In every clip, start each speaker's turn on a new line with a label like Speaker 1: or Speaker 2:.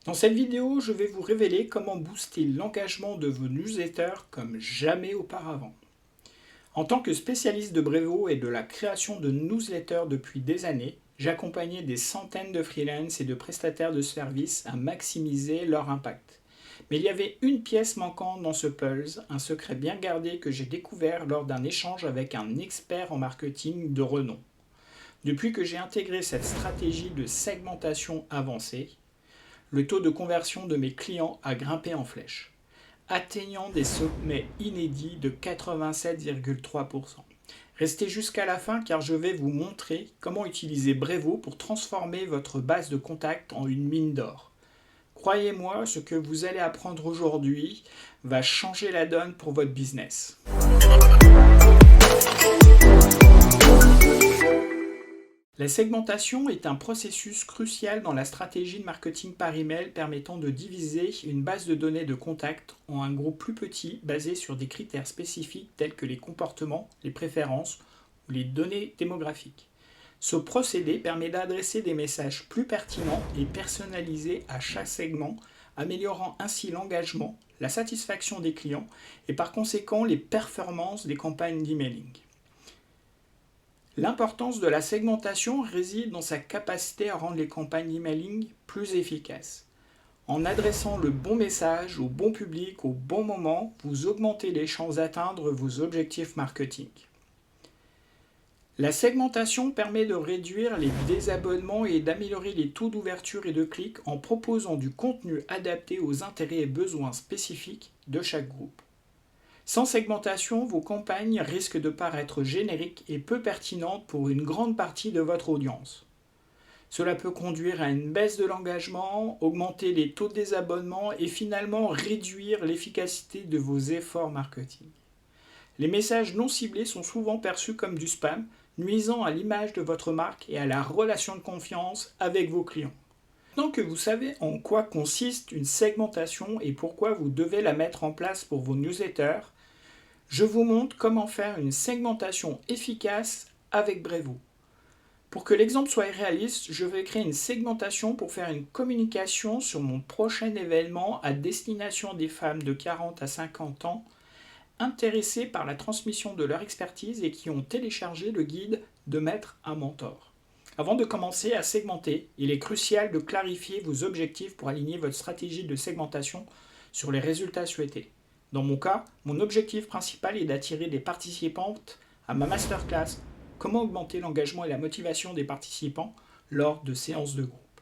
Speaker 1: Dans cette vidéo, je vais vous révéler comment booster l'engagement de vos newsletters comme jamais auparavant. En tant que spécialiste de Brevo et de la création de newsletters depuis des années, j'accompagnais des centaines de freelances et de prestataires de services à maximiser leur impact. Mais il y avait une pièce manquante dans ce puzzle, un secret bien gardé que j'ai découvert lors d'un échange avec un expert en marketing de renom. Depuis que j'ai intégré cette stratégie de segmentation avancée, le taux de conversion de mes clients a grimpé en flèche, atteignant des sommets inédits de 87,3%. Restez jusqu'à la fin car je vais vous montrer comment utiliser Brevo pour transformer votre base de contacts en une mine d'or. Croyez-moi, ce que vous allez apprendre aujourd'hui va changer la donne pour votre business. La segmentation est un processus crucial dans la stratégie de marketing par email permettant de diviser une base de données de contacts en un groupe plus petit basé sur des critères spécifiques tels que les comportements, les préférences ou les données démographiques. Ce procédé permet d'adresser des messages plus pertinents et personnalisés à chaque segment, améliorant ainsi l'engagement, la satisfaction des clients et par conséquent les performances des campagnes d'emailing. L'importance de la segmentation réside dans sa capacité à rendre les campagnes emailing plus efficaces. En adressant le bon message au bon public au bon moment, vous augmentez les chances d'atteindre vos objectifs marketing. La segmentation permet de réduire les désabonnements et d'améliorer les taux d'ouverture et de clics en proposant du contenu adapté aux intérêts et besoins spécifiques de chaque groupe. Sans segmentation, vos campagnes risquent de paraître génériques et peu pertinentes pour une grande partie de votre audience. Cela peut conduire à une baisse de l'engagement, augmenter les taux de désabonnement et finalement réduire l'efficacité de vos efforts marketing. Les messages non ciblés sont souvent perçus comme du spam, nuisant à l'image de votre marque et à la relation de confiance avec vos clients. Maintenant que vous savez en quoi consiste une segmentation et pourquoi vous devez la mettre en place pour vos newsletters, je vous montre comment faire une segmentation efficace avec Brevo. Pour que l'exemple soit réaliste, je vais créer une segmentation pour faire une communication sur mon prochain événement à destination des femmes de 40 à 50 ans intéressées par la transmission de leur expertise et qui ont téléchargé le guide de Maître à Mentor. Avant de commencer à segmenter, il est crucial de clarifier vos objectifs pour aligner votre stratégie de segmentation sur les résultats souhaités. Dans mon cas, mon objectif principal est d'attirer des participantes à ma masterclass « Comment augmenter l'engagement et la motivation des participants lors de séances de groupe ».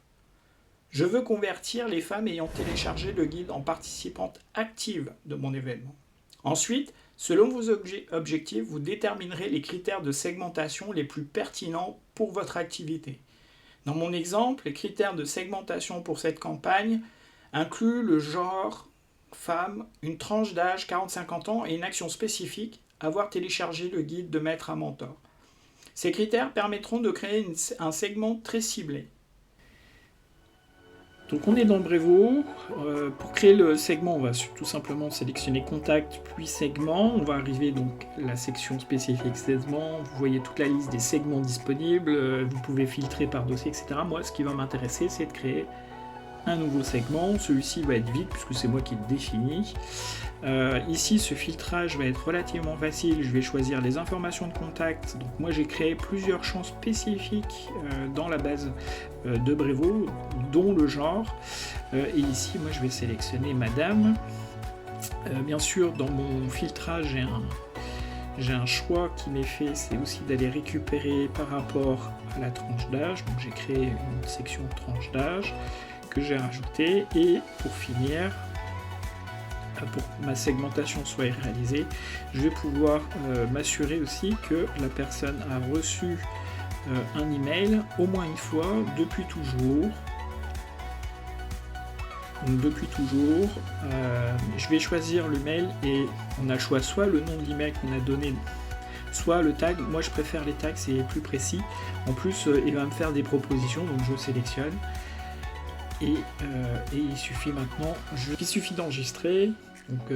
Speaker 1: Je veux convertir les femmes ayant téléchargé le guide en participantes actives de mon événement. Ensuite, selon vos objectifs, vous déterminerez les critères de segmentation les plus pertinents pour votre activité. Dans mon exemple, les critères de segmentation pour cette campagne incluent le genre femme, une tranche d'âge 40-50 ans et une action spécifique, avoir téléchargé le guide de Maître à Mentor. Ces critères permettront de créer un segment très ciblé. Donc on est dans Brevo. Pour créer le segment, on va tout simplement sélectionner Contact puis Segment. On va arriver donc à la section spécifique segment. Vous voyez toute la liste des segments disponibles. Vous pouvez filtrer par dossier, etc. Moi, ce qui va m'intéresser, c'est de créer un nouveau segment. Celui-ci va être vide puisque c'est moi qui le définis. Ici, ce filtrage va être relativement facile. Je vais choisir les informations de contact. Donc moi, j'ai créé plusieurs champs spécifiques dans la base de Brevo, dont le genre. Et ici, moi, je vais sélectionner Madame. Bien sûr, dans mon filtrage, j'ai un choix qui m'est fait, c'est aussi d'aller récupérer par rapport à la tranche d'âge. Donc j'ai créé une section tranche d'âge que j'ai rajouté, et pour finir, pour que ma segmentation soit réalisée, je vais pouvoir m'assurer aussi que la personne a reçu un email au moins une fois depuis toujours. Donc depuis toujours, je vais choisir le mail et on a le choix soit le nom de l'email qu'on a donné, soit le tag. Moi je préfère les tags, c'est plus précis. En plus il va me faire des propositions, donc je sélectionne. Et il suffit maintenant, il suffit d'enregistrer. Donc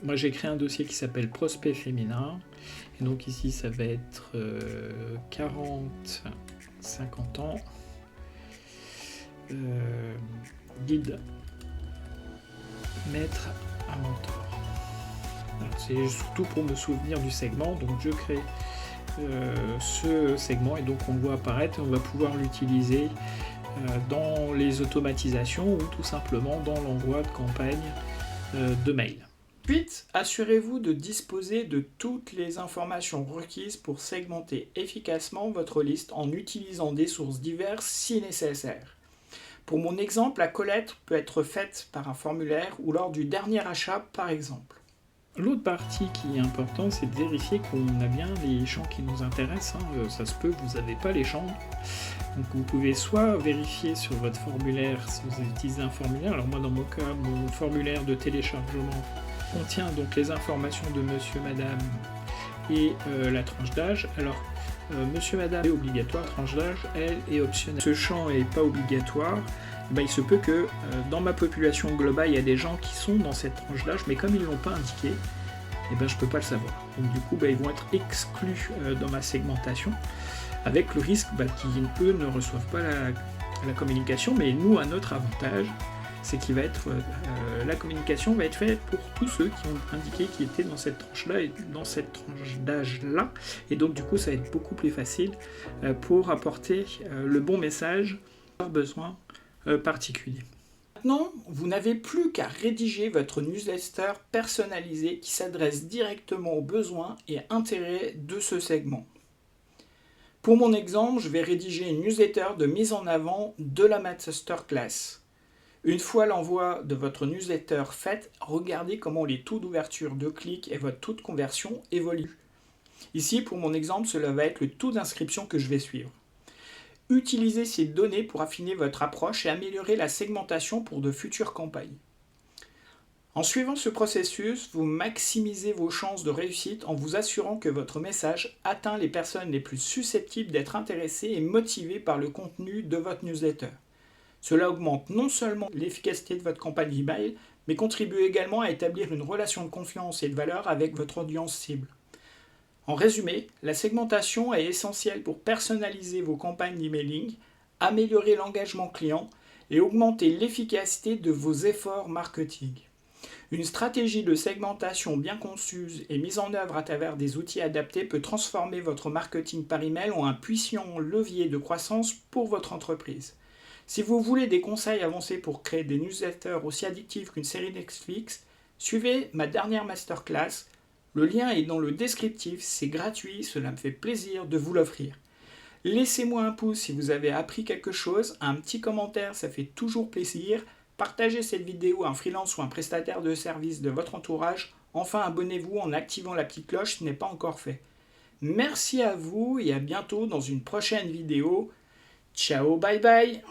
Speaker 1: moi j'ai créé un dossier qui s'appelle Prospect féminin. Et donc ici ça va être 40-50 ans. guide, maître à mentor. C'est surtout pour me souvenir du segment, donc je crée ce segment et donc on le voit apparaître et on va pouvoir l'utiliser dans les automatisations ou tout simplement dans l'envoi de campagne de mail. Ensuite, assurez-vous de disposer de toutes les informations requises pour segmenter efficacement votre liste en utilisant des sources diverses si nécessaire. Pour mon exemple, la collecte peut être faite par un formulaire ou lors du dernier achat par exemple. L'autre partie qui est importante, c'est de vérifier qu'on a bien les champs qui nous intéressent. Ça se peut que vous n'avez pas les champs. Donc vous pouvez soit vérifier sur votre formulaire si vous utilisez un formulaire. Alors moi dans mon cas, mon formulaire de téléchargement contient donc les informations de monsieur, madame et la tranche d'âge. Alors monsieur, madame est obligatoire, tranche d'âge, elle est optionnelle. Ce champ n'est pas obligatoire. Il se peut que dans ma population globale, il y a des gens qui sont dans cette tranche d'âge, mais comme ils ne l'ont pas indiqué, je ne peux pas le savoir. Donc du coup, ils vont être exclus dans ma segmentation, avec le risque qu'ils, eux, ne reçoivent pas la communication, mais nous, à notre avantage, c'est qu'il va être la communication va être faite pour tous ceux qui ont indiqué qu'ils étaient dans cette tranche-là et dans cette tranche d'âge-là, et donc du coup, ça va être beaucoup plus facile pour apporter le bon message à leurs besoins particulier. Maintenant, vous n'avez plus qu'à rédiger votre newsletter personnalisée qui s'adresse directement aux besoins et intérêts de ce segment. Pour mon exemple, je vais rédiger une newsletter de mise en avant de la masterclass. Une fois l'envoi de votre newsletter fait, regardez comment les taux d'ouverture de clics et votre taux de conversion évoluent. Ici, pour mon exemple, cela va être le taux d'inscription que je vais suivre. Utilisez ces données pour affiner votre approche et améliorer la segmentation pour de futures campagnes. En suivant ce processus, vous maximisez vos chances de réussite en vous assurant que votre message atteint les personnes les plus susceptibles d'être intéressées et motivées par le contenu de votre newsletter. Cela augmente non seulement l'efficacité de votre campagne email, mais contribue également à établir une relation de confiance et de valeur avec votre audience cible. En résumé, la segmentation est essentielle pour personnaliser vos campagnes d'emailing, améliorer l'engagement client et augmenter l'efficacité de vos efforts marketing. Une stratégie de segmentation bien conçue et mise en œuvre à travers des outils adaptés peut transformer votre marketing par email en un puissant levier de croissance pour votre entreprise. Si vous voulez des conseils avancés pour créer des newsletters aussi addictifs qu'une série Netflix, suivez ma dernière masterclass. Le lien est dans le descriptif, c'est gratuit, cela me fait plaisir de vous l'offrir. Laissez-moi un pouce si vous avez appris quelque chose, un petit commentaire, ça fait toujours plaisir. Partagez cette vidéo à un freelance ou un prestataire de service de votre entourage. Enfin, abonnez-vous en activant la petite cloche si ce n'est pas encore fait. Merci à vous et à bientôt dans une prochaine vidéo. Ciao, bye bye!